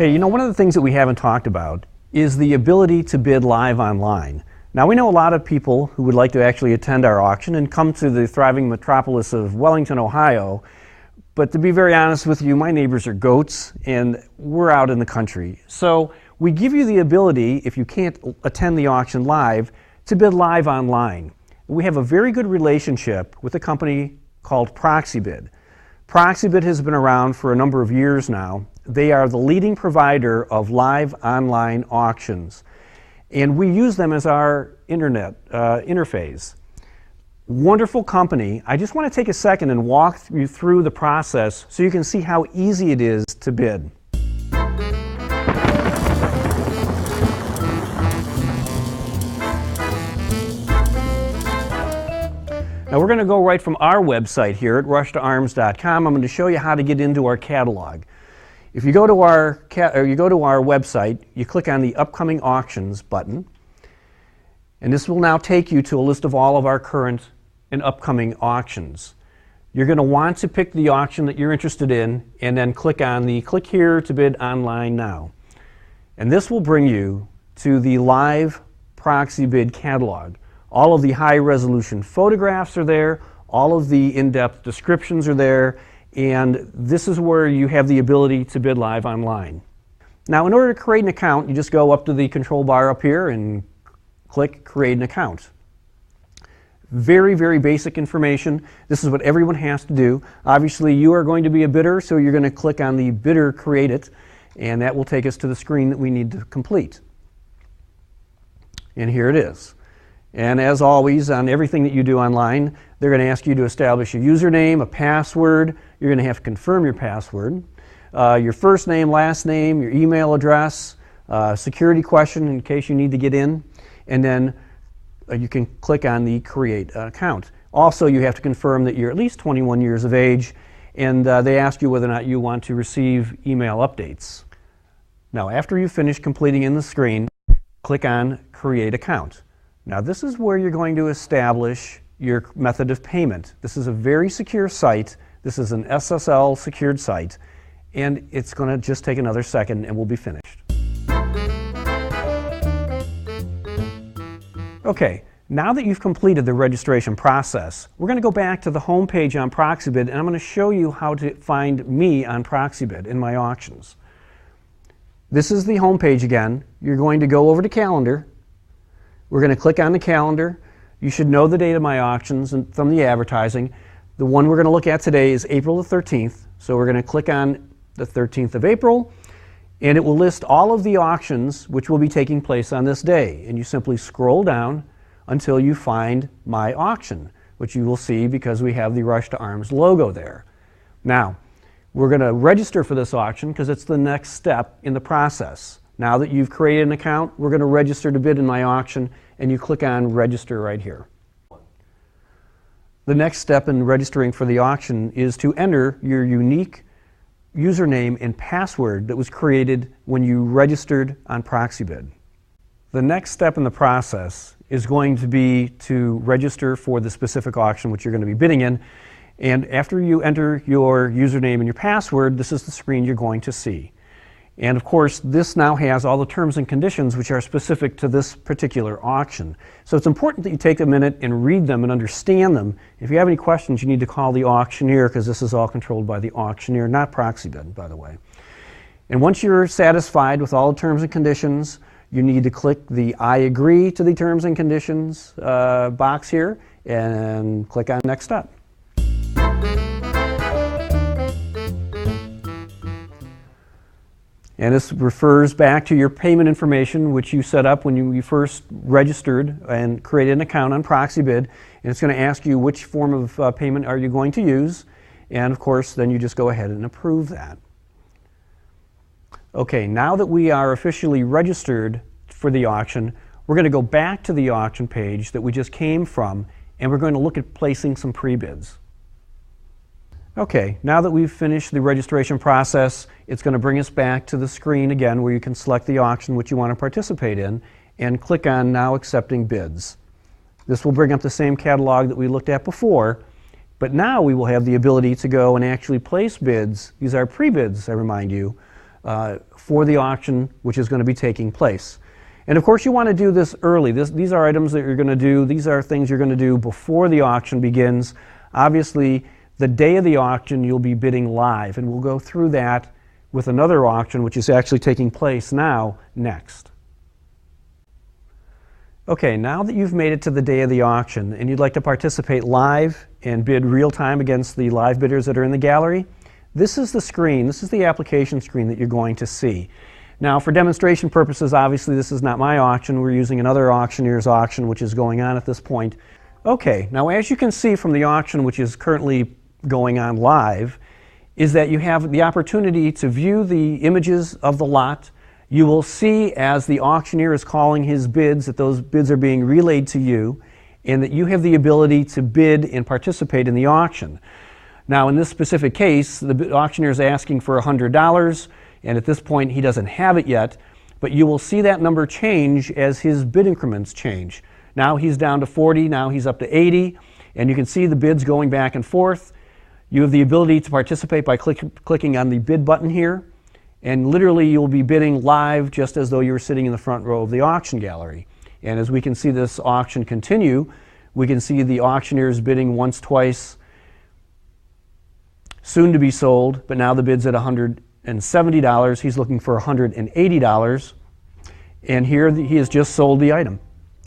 Hey, one of the things that we haven't talked about is the ability to bid live online. Now, we know a lot of people who would like to actually attend our auction and come to the thriving metropolis of Wellington, Ohio, but to be very honest with you, my neighbors are goats and we're out in the country. So we give you the ability, if you can't attend the auction live, to bid live online. We have a very good relationship with a company called Proxibid. Proxibid has been around for a number of years now. They are the leading provider of live online auctions, and we use them as our internet interface. Wonderful company. I just want to take a second and walk you through the process so you can see how easy it is to bid. Now we're going to go right from our website here at rushtoarms.com. I'm going to show you how to get into our catalog. If you go to our website, you click on the Upcoming Auctions button, and this will now take you to a list of all of our current and upcoming auctions. You're going to want to pick the auction that you're interested in and then click on the Click Here to Bid Online Now. And this will bring you to the live Proxibid catalog. All of the high-resolution photographs are there, all of the in-depth descriptions are there, and this is where you have the ability to bid live online. Now, in order to create an account, you just go up to the control bar up here and click Create an Account. Very, very basic information. This is what everyone has to do. Obviously, you are going to be a bidder, so you're going to click on the Bidder Create It, and that will take us to the screen that we need to complete. And here it is. And as always, on everything that you do online, they're going to ask you to establish a username, a password. You're going to have to confirm your password, your first name, last name, your email address, security question in case you need to get in, and then you can click on the Create Account. Also, you have to confirm that you're at least 21 years of age, and they ask you whether or not you want to receive email updates. Now, after you finish completing in the screen, click on Create Account. Now, this is where you're going to establish your method of payment. This is a very secure site. This is an SSL secured site, and it's going to just take another second and we'll be finished. Okay, now that you've completed the registration process, we're going to go back to the home page on Proxibid, and I'm going to show you how to find me on Proxibid in my auctions. This is the home page again. You're going to go over to Calendar. We're going to click on the calendar. You should know the date of my auctions and from the advertising. The one we're going to look at today is April the 13th. So we're going to click on the 13th of April, and it will list all of the auctions which will be taking place on this day. And you simply scroll down until you find my auction, which you will see because we have the Rush to Arms logo there. Now, we're going to register for this auction because it's the next step in the process. Now that you've created an account, we're going to register to bid in my auction, and you click on Register right here. The next step in registering for the auction is to enter your unique username and password that was created when you registered on Proxibid. The next step in the process is going to be to register for the specific auction which you're going to be bidding in, and after you enter your username and your password, this is the screen you're going to see. And of course, this now has all the terms and conditions which are specific to this particular auction. So it's important that you take a minute and read them and understand them. If you have any questions, you need to call the auctioneer because this is all controlled by the auctioneer, not Proxibid, by the way. And once you're satisfied with all the terms and conditions, you need to click the I agree to the terms and conditions box here and click on Next Step. And this refers back to your payment information, which you set up when you first registered and created an account on Proxibid. And it's going to ask you which form of payment are you going to use. And of course, then you just go ahead and approve that. Okay, now that we are officially registered for the auction, we're going to go back to the auction page that we just came from, and we're going to look at placing some pre-bids. Okay, now that we've finished the registration process, it's going to bring us back to the screen again where you can select the auction which you want to participate in and click on Now Accepting Bids. This will bring up the same catalog that we looked at before, but now we will have the ability to go and actually place bids. These are pre-bids, I remind you, for the auction which is going to be taking place. And of course you want to do this early. These are items that you're going to do. These are things you're going to do before the auction begins. Obviously, the day of the auction you'll be bidding live, and we'll go through that with another auction which is actually taking place now next. Okay, now that you've made it to the day of the auction and you'd like to participate live and bid real time against the live bidders that are in the gallery, this is the screen, this is the application screen that you're going to see. Now, for demonstration purposes, obviously this is not my auction. We're using another auctioneer's auction which is going on at this point. Okay, now as you can see from the auction which is currently going on live, is that you have the opportunity to view the images of the lot. You will see as the auctioneer is calling his bids that those bids are being relayed to you, and that you have the ability to bid and participate in the auction. Now, in this specific case, the auctioneer is asking for $100, and at this point he doesn't have it yet, but you will see that number change as his bid increments change. Now he's down to 40, now he's up to 80, and you can see the bids going back and forth. You have the ability to participate by clicking on the bid button here, and literally you'll be bidding live just as though you were sitting in the front row of the auction gallery. And as we can see this auction continue, we can see the auctioneers bidding once, twice, soon to be sold, but now the bid's at $170. He's looking for $180. And here he has just sold the item.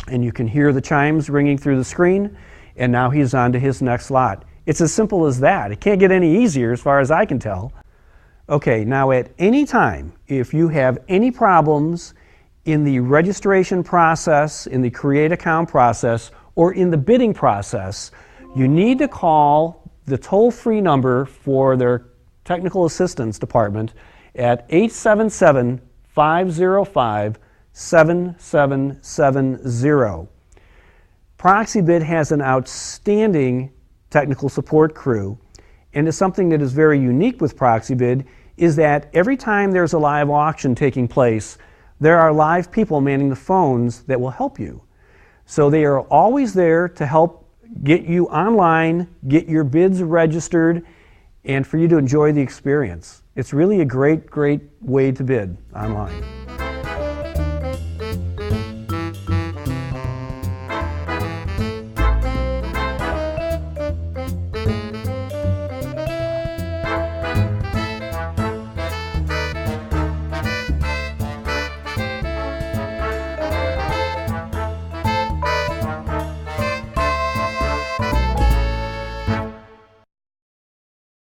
And you can hear the chimes ringing through the screen, and now he's on to his next lot. It's as simple as that. It can't get any easier as far as I can tell. Okay, now at any time, if you have any problems in the registration process, in the create account process, or in the bidding process, you need to call the toll-free number for their technical assistance department at 877-505-7770. Proxibid has an outstanding technical support crew, and it's something that is very unique with Proxibid is that every time there's a live auction taking place, there are live people manning the phones that will help you. So they are always there to help get you online, get your bids registered, and for you to enjoy the experience. It's really a great, great way to bid online.